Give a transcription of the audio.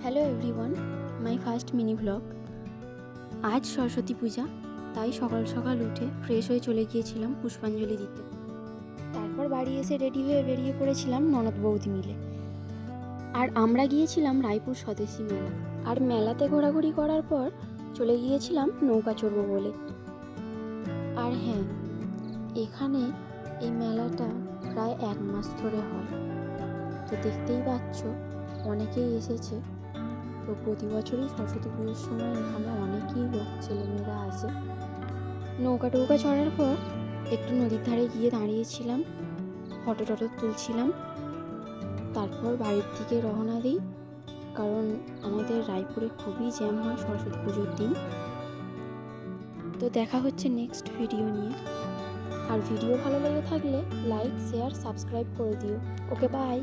Hello everyone, my first mini vlog. আজ সরস্বতী পূজা, তাই সকাল সকাল উঠে ফ্রেশ হয়ে চলে গিয়েছিলাম পুষ্পাঞ্জলি দিতে। তারপর বাড়ি এসে রেডি হয়ে বেরিয়ে পড়েছিলাম ননদ বৌদি মিলে। আর আমরা গিয়েছিলাম রায়পুর স্বদেশী মেলা। আর মেলাতে ঘোরাঘুরি করার পর চলে গিয়েছিলাম নৌকা চড়বো বলে। আর হ্যাঁ, এখানে এই মেলাটা প্রায় 1 মাস ধরে হয়। তো দেখতেই পাচ্ছ অনেকেই এসেছে। তো প্রতি বছরই সরস্বতী পুজোর সময় এখানে অনেকই লোক ছেলেমেয়েরা আসে। নৌকা টৌকা চড়ার পর একটু নদীর ধারে গিয়ে দাঁড়িয়েছিলাম, ফটো টটো তুলছিলাম। তারপর বাড়ির দিকে রওনা দিই, কারণ আমাদের রায়পুরে খুবই জ্যাম হয় সরস্বতী পুজোর দিন। তো দেখা হচ্ছে নেক্সট ভিডিও নিয়ে। আর ভিডিও ভালো লেগে থাকলে লাইক, শেয়ার, সাবস্ক্রাইব করে দিও। ওকে, বাই।